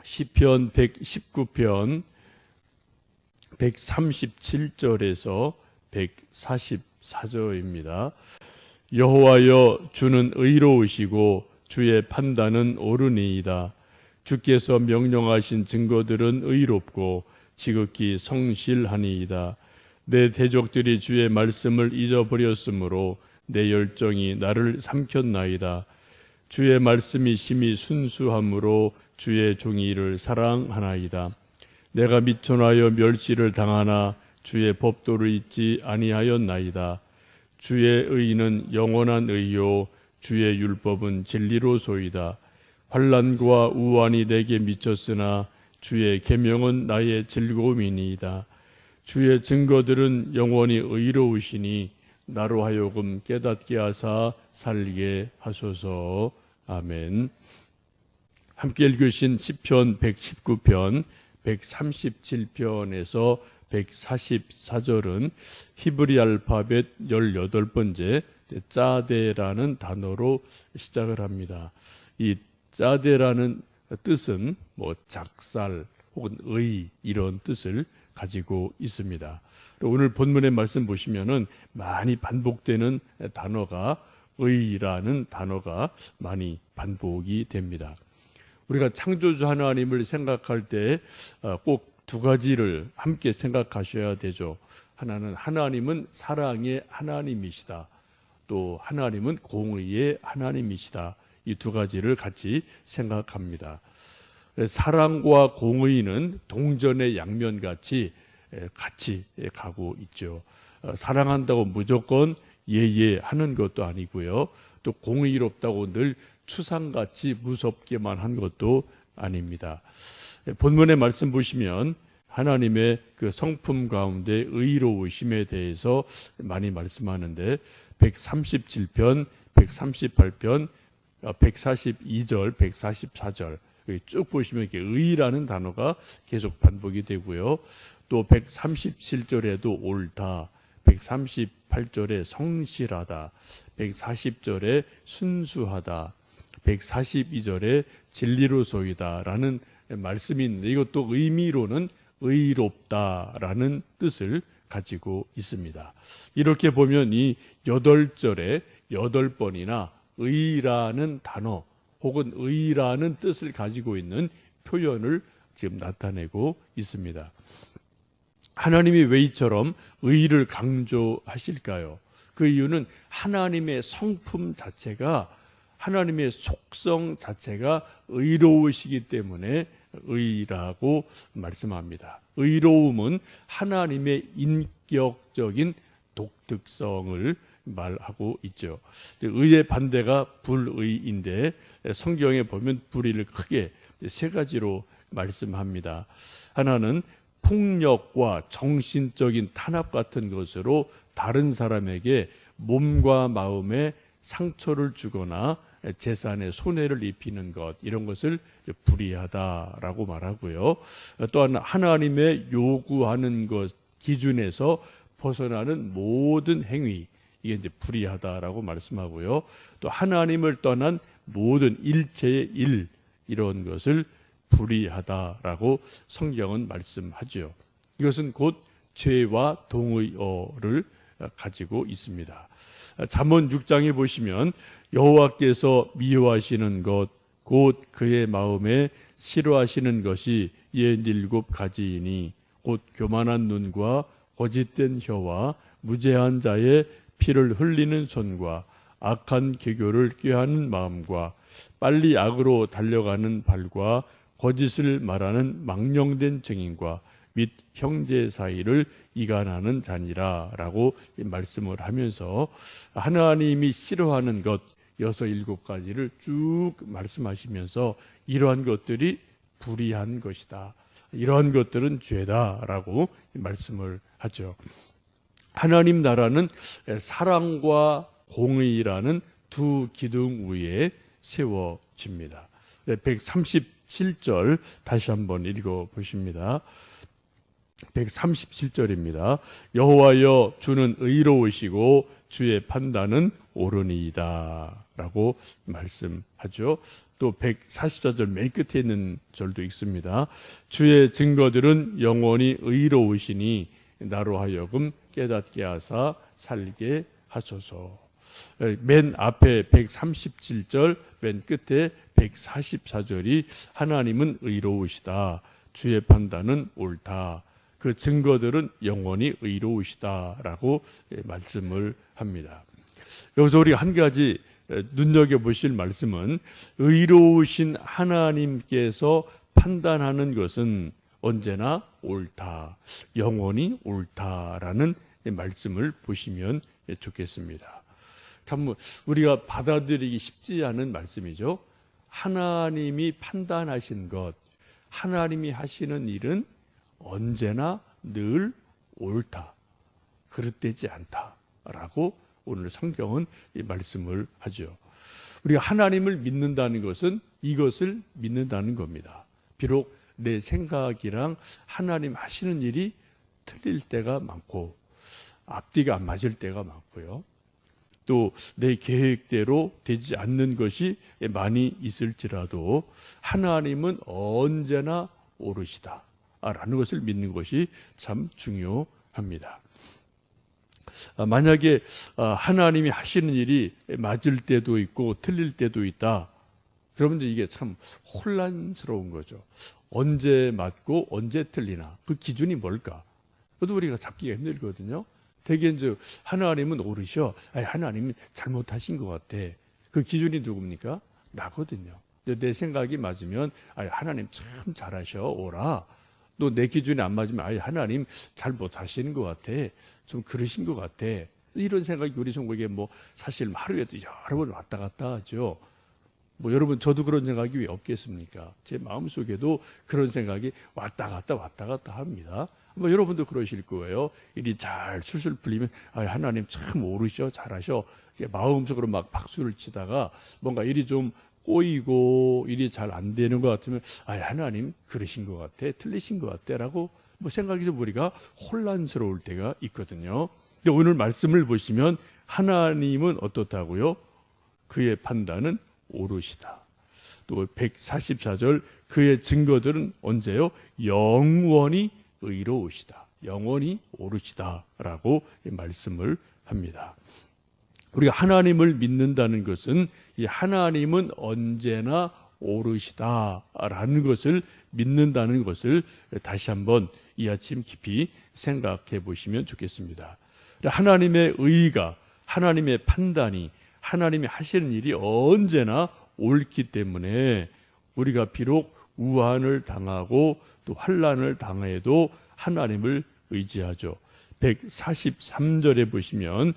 시편 119편 137절에서 144절입니다. 여호와여, 주는 의로우시고 주의 판단은 옳으니이다. 주께서 명령하신 증거들은 의롭고 지극히 성실하니이다. 내 대적들이 주의 말씀을 잊어버렸으므로 내 열정이 나를 삼켰나이다. 주의 말씀이 심히 순수함으로 주의 종이 이를 사랑하나이다. 내가 미천하여 멸시를 당하나 주의 법도를 잊지 아니하였나이다. 주의 의는 영원한 의요 주의 율법은 진리로소이다. 환난과 우환이 내게 미쳤으나 주의 계명은 나의 즐거움이니이다. 주의 증거들은 영원히 의로우시니 나로 하여금 깨닫게 하사 살게 하소서. 아멘. 함께 읽으신 시편 119편 137편에서 144절은 히브리 알파벳 18번째 짜데라는 단어로 시작을 합니다. 이 짜데라는 뜻은 작살 혹은 의 이런 뜻을 가지고 있습니다. 오늘 본문의 말씀 보시면은 많이 반복되는 단어가 의라는 단어가 많이 반복이 됩니다. 우리가 창조주 하나님을 생각할 때 꼭 두 가지를 함께 생각하셔야 되죠. 하나는 하나님은 사랑의 하나님이시다. 또 하나님은 공의의 하나님이시다. 이 두 가지를 같이 생각합니다. 사랑과 공의는 동전의 양면같이 같이 가고 있죠. 사랑한다고 무조건 예예 하는 것도 아니고요. 또 공의롭다고 늘 추상같이 무섭게만 한 것도 아닙니다. 본문의 말씀 보시면 하나님의 그 성품 가운데 의로우심에 대해서 많이 말씀하는데 137편, 138편, 142절, 144절 쭉 보시면 이렇게 의라는 단어가 계속 반복이 되고요. 또 137절에도 옳다, 138절에 성실하다, 140절에 순수하다, 142절에 진리로소이다라는 말씀이 있는데 이것도 의미로는 의롭다라는 뜻을 가지고 있습니다. 이렇게 보면 이 8절에 8번이나 의라는 단어 혹은 의라는 뜻을 가지고 있는 표현을 지금 나타내고 있습니다. 하나님이 왜 이처럼 의를 강조하실까요? 그 이유는 하나님의 성품 자체가, 하나님의 속성 자체가 의로우시기 때문에 의라고 말씀합니다. 의로움은 하나님의 인격적인 독특성을 말하고 있죠. 의의 반대가 불의인데 성경에 보면 불의를 크게 세 가지로 말씀합니다. 하나는 폭력과 정신적인 탄압 같은 것으로 다른 사람에게 몸과 마음에 상처를 주거나 재산에 손해를 입히는 것, 이런 것을 불의하다라고 말하고요. 또한 하나님의 요구하는 것 기준에서 벗어나는 모든 행위, 이게 이제 불의하다라고 말씀하고요. 또 하나님을 떠난 모든 일체의 일, 이런 것을 불의하다라고 성경은 말씀하죠. 이것은 곧 죄와 동의어를 가지고 있습니다. 잠언 6장에 보시면 여호와께서 미워하시는 것 곧 그의 마음에 싫어하시는 것이 67가지이니 곧 교만한 눈과 거짓된 혀와 무죄한 자의 피를 흘리는 손과 악한 계교를 꾀하는 마음과 빨리 악으로 달려가는 발과 거짓을 말하는 망령된 증인과 및 형제 사이를 이간하는 자니라 라고 말씀을 하면서 하나님이 싫어하는 것 6, 7가지를 쭉 말씀하시면서 이러한 것들이 불의한 것이다, 이러한 것들은 죄다라고 말씀을 하죠. 하나님 나라는 사랑과 공의라는 두 기둥 위에 세워집니다. 137절 다시 한번 읽어보십니다. 137절입니다. 여호와여, 주는 의로우시고 주의 판단은 옳으니이다 라고 말씀하죠. 또 144절 맨 끝에 있는 절도 있습니다. 주의 증거들은 영원히 의로우시니 나로 하여금 깨닫게 하사 살게 하소서. 맨 앞에 137절, 맨 끝에 144절이 하나님은 의로우시다. 주의 판단은 옳다. 그 증거들은 영원히 의로우시다라고 말씀을 합니다. 여기서 우리가 한 가지 눈여겨보실 말씀은 의로우신 하나님께서 판단하는 것은 언제나 옳다, 영원히 옳다라는 말씀을 보시면 좋겠습니다. 참 우리가 받아들이기 쉽지 않은 말씀이죠. 하나님이 판단하신 것, 하나님이 하시는 일은 언제나 늘 옳다, 그릇되지 않다라고 오늘 성경은 이 말씀을 하죠. 우리가 하나님을 믿는다는 것은 이것을 믿는다는 겁니다. 비록 내 생각이랑 하나님 하시는 일이 틀릴 때가 많고 앞뒤가 안 맞을 때가 많고요. 또 내 계획대로 되지 않는 것이 많이 있을지라도 하나님은 언제나 옳으시다 라는 것을 믿는 것이 참 중요합니다. 만약에 하나님이 하시는 일이 맞을 때도 있고 틀릴 때도 있다, 그러면 이게 참 혼란스러운 거죠. 언제 맞고 언제 틀리나 그 기준이 뭘까? 그것도 우리가 잡기가 힘들거든요. 대개 이제 하나님은 옳으셔, 하나님은 잘못하신 것 같아. 그 기준이 누굽니까? 나거든요. 내 생각이 맞으면 하나님 참 잘하셔, 옳아. 또 내 기준이 안 맞으면 하나님 잘못하시는 것 같아, 좀 그러신 것 같아. 이런 생각이 우리 성국에 사실 하루에도 여러 번 왔다 갔다 하죠. 여러분, 저도 그런 생각이 왜 없겠습니까? 제 마음속에도 그런 생각이 왔다 갔다 합니다. 여러분도 그러실 거예요. 일이 잘 술술 풀리면 하나님 참 옳으셔, 잘하셔. 마음속으로 막 박수를 치다가 뭔가 일이 좀 꼬이고 일이 잘 안 되는 것 같으면 하나님 그러신 것 같아, 틀리신 것 같아 라고 생각이 좀 우리가 혼란스러울 때가 있거든요. 근데 오늘 말씀을 보시면 하나님은 어떻다고요? 그의 판단은 옳으시다. 또 144절 그의 증거들은 언제요? 영원히 의로우시다, 영원히 옳으시다 라고 말씀을 합니다. 우리가 하나님을 믿는다는 것은 이 하나님은 언제나 옳으시다라는 것을 믿는다는 것을 다시 한번 이 아침 깊이 생각해 보시면 좋겠습니다. 하나님의 의가, 하나님의 판단이, 하나님이 하시는 일이 언제나 옳기 때문에 우리가 비록 우환을 당하고 또 환난을 당해도 하나님을 의지하죠. 143절에 보시면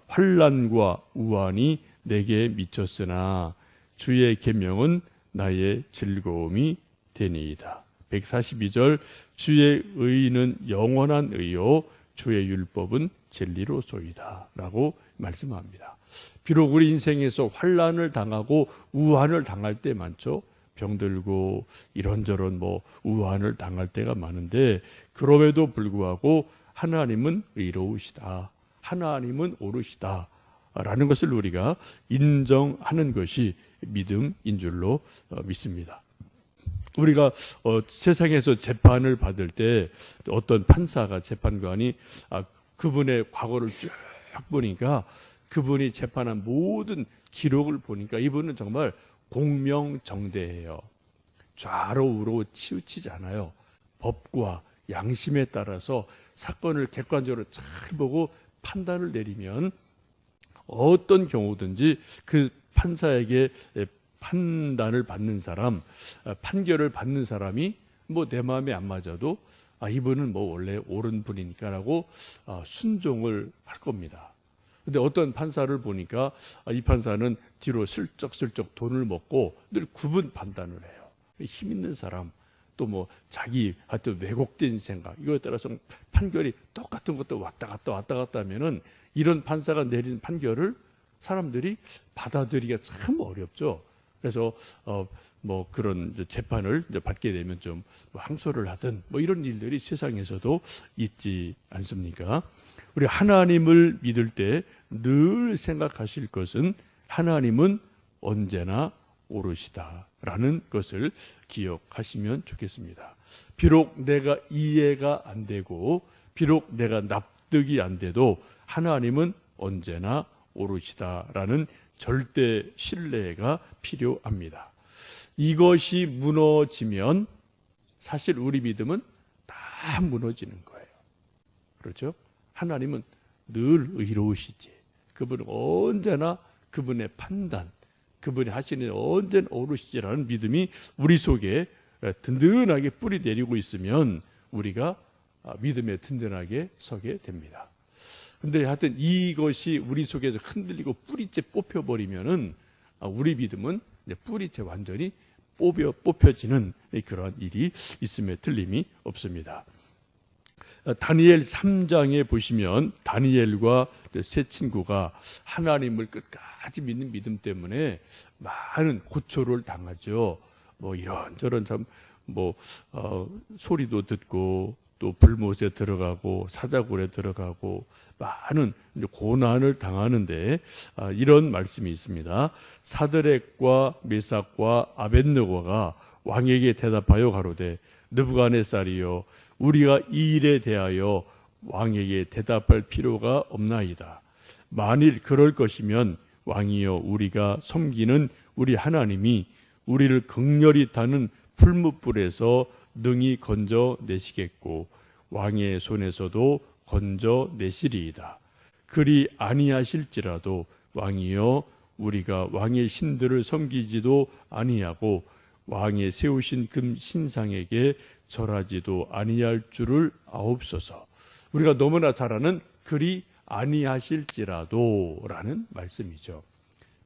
환난과 우환이 내게 미쳤으나 주의 계명은 나의 즐거움이 되니이다. 142절 주의 의는 영원한 의요 주의 율법은 진리로소이다 라고 말씀합니다. 비록 우리 인생에서 환난을 당하고 우환을 당할 때 많죠. 병들고 이런저런 우환을 당할 때가 많은데 그럼에도 불구하고 하나님은 의로우시다, 하나님은 옳으시다 라는 것을 우리가 인정하는 것이 믿음인 줄로 믿습니다. 우리가 세상에서 재판을 받을 때 어떤 판사가, 재판관이 그분의 과거를 쭉 보니까 그분이 재판한 모든 기록을 보니까 이분은 정말 공명정대해요. 좌로 우로 치우치지 않아요. 법과 양심에 따라서 사건을 객관적으로 잘 보고 판단을 내리면 어떤 경우든지 그 판사에게 판단을 받는 사람, 판결을 받는 사람이 내 마음에 안 맞아도 이분은 원래 옳은 분이니까라고 순종을 할 겁니다. 근데 어떤 판사를 보니까 이 판사는 뒤로 슬쩍슬쩍 돈을 먹고 늘 구분 판단을 해요. 힘 있는 사람, 또 자기 하여튼 왜곡된 생각, 이거에 따라서 판결이 똑같은 것도 왔다 갔다 하면은 이런 판사가 내린 판결을 사람들이 받아들이기가 참 어렵죠. 그래서 그런 재판을 받게 되면 좀 항소를 하든 이런 일들이 세상에서도 있지 않습니까? 우리 하나님을 믿을 때 늘 생각하실 것은 하나님은 언제나 오롯이다라는 것을 기억하시면 좋겠습니다. 비록 내가 이해가 안 되고 비록 내가 납득이 안 돼도 하나님은 언제나 오롯이다라는 절대 신뢰가 필요합니다. 이것이 무너지면 사실 우리 믿음은 다 무너지는 거예요. 그렇죠? 하나님은 늘 의로우시지. 그분은 언제나 그분의 판단, 그분이 하시는 언제나 오롯이지라는 믿음이 우리 속에 든든하게 뿌리 내리고 있으면 우리가 믿음에 든든하게 서게 됩니다. 근데 하여튼 이것이 우리 속에서 흔들리고 뿌리째 뽑혀버리면은 우리 믿음은 뿌리째 완전히 뽑혀지는 그런 일이 있음에 틀림이 없습니다. 다니엘 3장에 보시면 다니엘과 세 친구가 하나님을 끝까지 믿는 믿음 때문에 많은 고초를 당하죠. 뭐 이런저런 소리도 듣고 또 불못에 들어가고 사자굴에 들어가고 많은 고난을 당하는데 이런 말씀이 있습니다. 사드렉과 메삭과 아벳느고가 왕에게 대답하여 가로되 느부갓네살이여 우리가 이 일에 대하여 왕에게 대답할 필요가 없나이다. 만일 그럴 것이면 왕이여 우리가 섬기는 우리 하나님이 우리를 극렬히 타는 풀무불에서 능히 건져내시겠고 왕의 손에서도 건져내시리이다. 그리 아니하실지라도 왕이여 우리가 왕의 신들을 섬기지도 아니하고 왕의 세우신 금 신상에게 절하지도 아니할 줄을 아옵소서. 우리가 너무나 잘 아는 그리 아니하실지라도 라는 말씀이죠.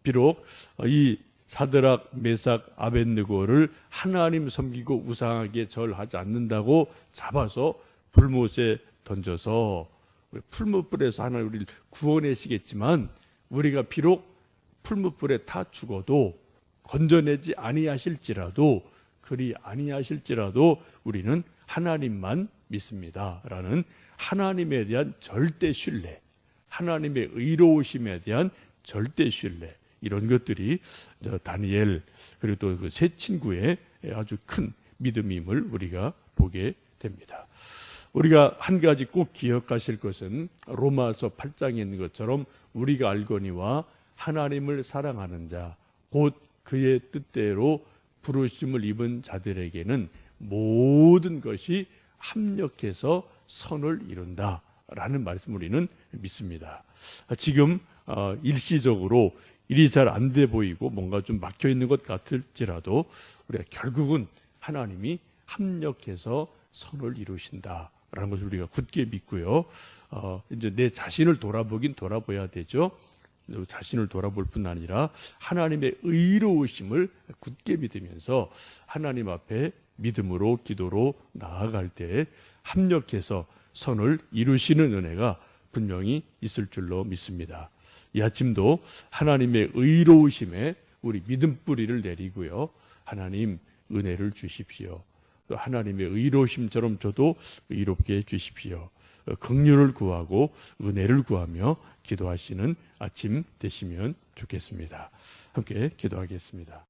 비록 이 사드락, 메삭, 아벳느고를 하나님 섬기고 우상에게 절하지 않는다고 잡아서 불못에 던져서 풀무불에서 하나님 우리를 구원하시겠지만 우리가 비록 풀무불에 타 죽어도 건져내지 아니하실지라도 그리 아니하실지라도 우리는 하나님만 믿습니다라는 하나님에 대한 절대 신뢰, 하나님의 의로우심에 대한 절대 신뢰, 이런 것들이 다니엘 그리고 또 그 세 친구의 아주 큰 믿음임을 우리가 보게 됩니다. 우리가 한 가지 꼭 기억하실 것은 로마서 8장에 있는 것처럼 우리가 알거니와 하나님을 사랑하는 자 곧 그의 뜻대로 부르심을 입은 자들에게는 모든 것이 합력해서 선을 이룬다라는 말씀을 우리는 믿습니다. 지금 일시적으로 일이 잘 안 돼 보이고 뭔가 좀 막혀 있는 것 같을지라도 우리가 결국은 하나님이 합력해서 선을 이루신다라는 것을 우리가 굳게 믿고요. 이제 내 자신을 돌아보긴 돌아봐야 되죠. 자신을 돌아볼 뿐 아니라 하나님의 의로우심을 굳게 믿으면서 하나님 앞에 믿음으로 기도로 나아갈 때 합력해서 선을 이루시는 은혜가 분명히 있을 줄로 믿습니다. 이 아침도 하나님의 의로우심에 우리 믿음 뿌리를 내리고요. 하나님 은혜를 주십시오. 하나님의 의로우심처럼 저도 의롭게 해주십시오. 긍휼을 구하고 은혜를 구하며 기도하시는 아침 되시면 좋겠습니다. 함께 기도하겠습니다.